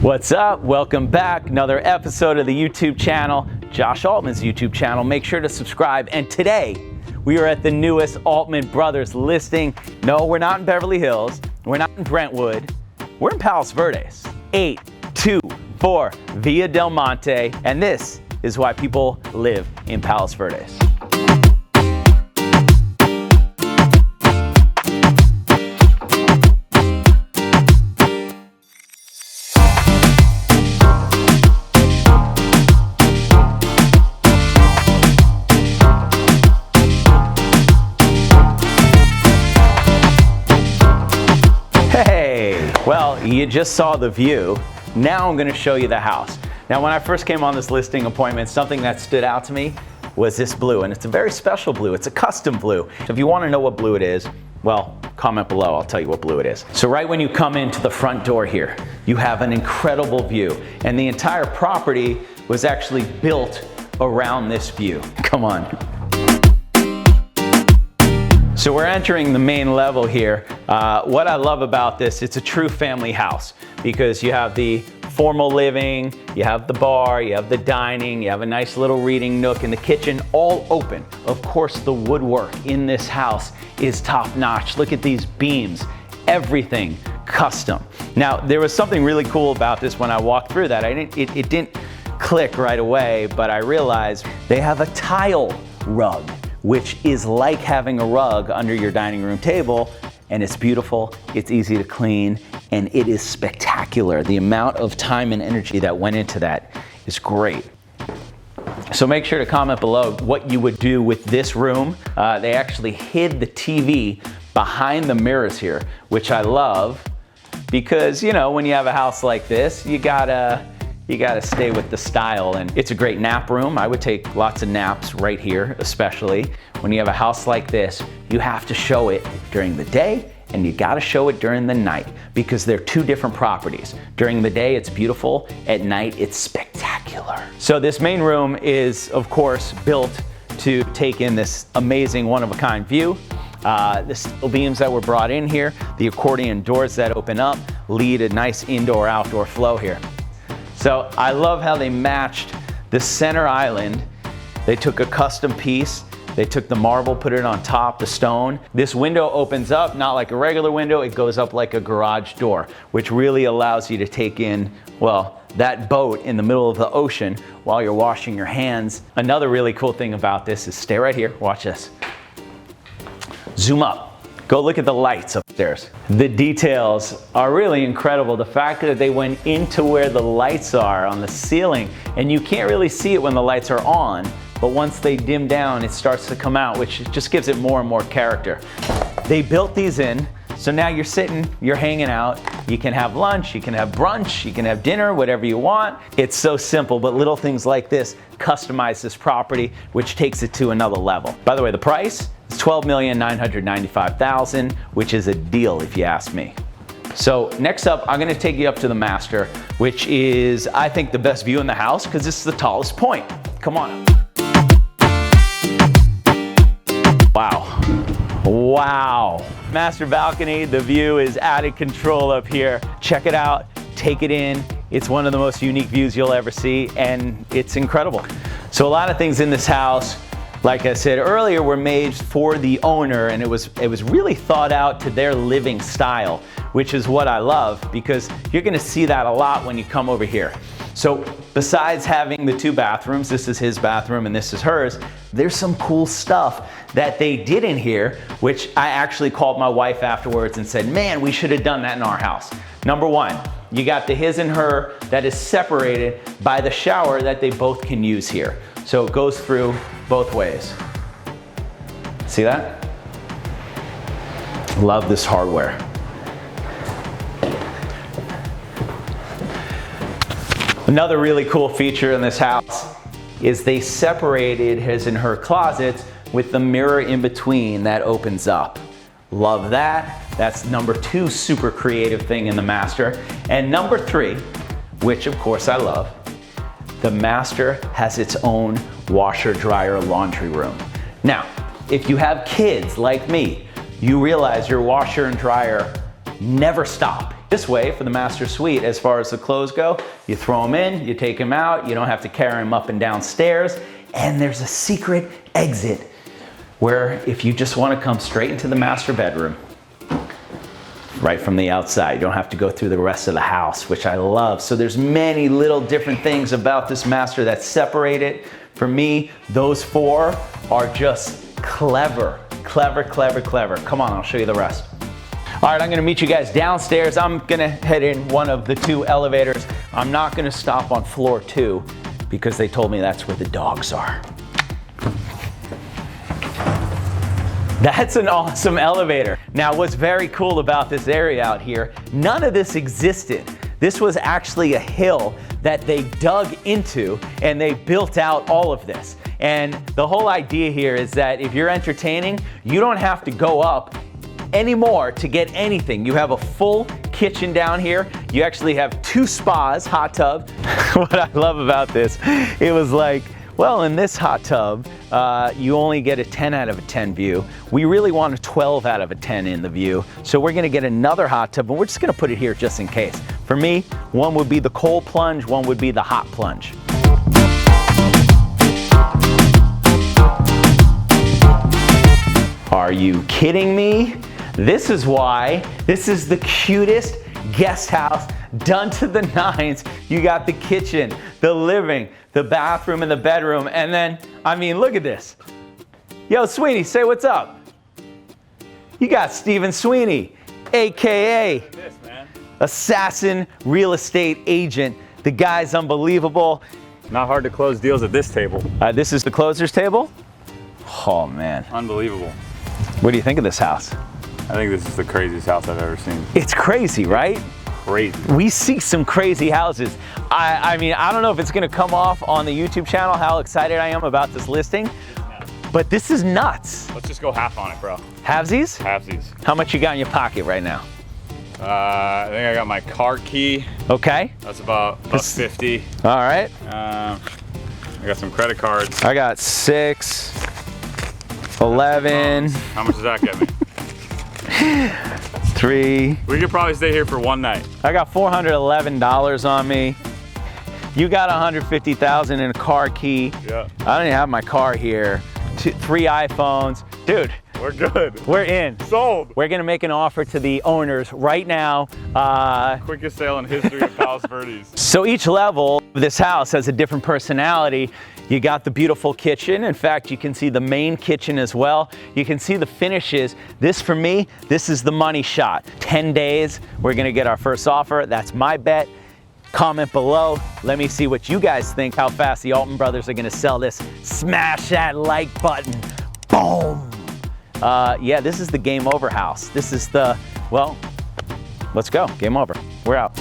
What's up? Welcome back. Another episode of the YouTube channel, Josh Altman's YouTube channel. Make sure to subscribe. And today, we are at the newest Altman Brothers listing. No, we're not in Beverly Hills. We're not in Brentwood. We're in Palos Verdes. 824 Via Del Monte. And this is why people live in Palos Verdes. Well, you just saw the view. Now I'm going to show you the house. Now, when I first came on this listing appointment, something that stood out to me was this blue, and it's a very special blue. It's a custom blue. So if you want to know what blue it is, well, comment below. I'll tell you what blue it is. So right when you come into the front door here, you have an incredible view, and the entire property was actually built around this view. Come on. So we're entering the main level here. What I love about this, it's a true family house because you have the formal living, you have the bar, you have the dining, you have a nice little reading nook in the kitchen, all open. Of course, the woodwork in this house is top notch. Look at these beams, everything custom. Now, there was something really cool about this when I walked through that. It didn't click right away, but I realized they have a tile rug, which is like having a rug under your dining room table, and it's beautiful, it's easy to clean, and it is spectacular. The amount of time and energy that went into that is great. So make sure to comment below what you would do with this room. They actually hid the TV behind the mirrors here, which I love because, you know, when you have a house like this, you gotta stay with the style, and it's a great nap room. I would take lots of naps right here, especially. When you have a house like this, you have to show it during the day and you gotta show it during the night because they're two different properties. During the day, it's beautiful. At night, it's spectacular. So this main room is, of course, built to take in this amazing one-of-a-kind view. The steel beams that were brought in here, the accordion doors that open up, lead a nice indoor-outdoor flow here. So I love how they matched the center island. They took a custom piece. They took the marble, put it on top, the stone. This window opens up, not like a regular window, it goes up like a garage door, which really allows you to take in, well, that boat in the middle of the ocean while you're washing your hands. Another really cool thing about this is, stay right here, watch this. Zoom up. Go look at the lights upstairs. The details are really incredible. The fact that they went into where the lights are on the ceiling, and you can't really see it when the lights are on, but once they dim down, it starts to come out, which just gives it more and more character. They built these in, so now you're sitting, you're hanging out, you can have lunch, you can have brunch, you can have dinner, whatever you want. It's so simple, but little things like this customize this property, which takes it to another level. By the way, the price? It's $12,995,000, which is a deal if you ask me. So next up, I'm gonna take you up to the master, which is, I think, the best view in the house because this is the tallest point. Come on up. Wow. Wow. Master balcony, the view is out of control up here. Check it out, take it in. It's one of the most unique views you'll ever see, and it's incredible. So a lot of things in this house, like I said earlier, were made for the owner, and it was really thought out to their living style, which is what I love because you're gonna see that a lot when you come over here. So besides having the two bathrooms, this is his bathroom and this is hers, there's some cool stuff that they did in here, which I actually called my wife afterwards and said, man, we should have done that in our house. Number one, you got the his and her that is separated by the shower that they both can use here. So it goes through both ways. See that? Love this hardware. Another really cool feature in this house is they separated his and her closets with the mirror in between that opens up. Love that. That's number two super creative thing in the master. And number three, which of course I love, the master has its own washer, dryer, laundry room. Now, if you have kids like me, you realize your washer and dryer never stop. This way, for the master suite, as far as the clothes go, you throw them in, you take them out, you don't have to carry them up and down stairs, and there's a secret exit where if you just want to come straight into the master bedroom, right from the outside, you don't have to go through the rest of the house, which I love. So there's many little different things about this master that separate it. For me, those 4 are just clever, clever, clever, clever. Come on, I'll show you the rest. All right, I'm gonna meet you guys downstairs. I'm gonna head in one of the 2 elevators. I'm not gonna stop on floor 2 because they told me that's where the dogs are. That's an awesome elevator. Now, what's very cool about this area out here, none of this existed. This was actually a hill that they dug into and they built out all of this. And the whole idea here is that if you're entertaining, you don't have to go up anymore to get anything. You have a full kitchen down here. You actually have 2 spas, hot tub. What I love about this, it was like, well, in this hot tub, you only get a 10 out of a 10 view. We really want a 12 out of a 10 in the view. So we're gonna get another hot tub, and we're just gonna put it here just in case. For me, one would be the cold plunge, one would be the hot plunge. Are you kidding me? This is why this is the cutest guest house done to the nines. You got the kitchen, the living, the bathroom, and the bedroom. And then, I mean, look at this. Yo, Sweeney, say what's up. You got Steven Sweeney, AKA Assassin Real Estate Agent. The guy's unbelievable. Not hard to close deals at this table. This is the closer's table? Oh, man. Unbelievable. What do you think of this house? I think this is the craziest house I've ever seen. It's crazy, right? Crazy. We see some crazy houses. I mean, I don't know if it's gonna come off on the YouTube channel how excited I am about this listing, but this is nuts. Let's just go half on it, bro. Halvesies? Halvesies. How much you got in your pocket right now? I think I got my car key. Okay. That's about 50. All right. I got some credit cards. I got 6, 11. How much does that get me? 3. We could probably stay here for one night. I got $411 on me. You got $150,000 in a car key. Yeah. I don't even have my car here. 3 iPhones. Dude. We're good. We're in. Sold. We're gonna make an offer to the owners right now. Quickest sale in history of Palos Verdes. So each level of this house has a different personality. You got the beautiful kitchen. In fact, you can see the main kitchen as well. You can see the finishes. This, for me, this is the money shot. 10 days, we're gonna get our first offer. That's my bet. Comment below. Let me see what you guys think, how fast the Altman brothers are gonna sell this. Smash that like button. Boom. Yeah, this is the game over house. This is the, well, let's go. Game over. We're out.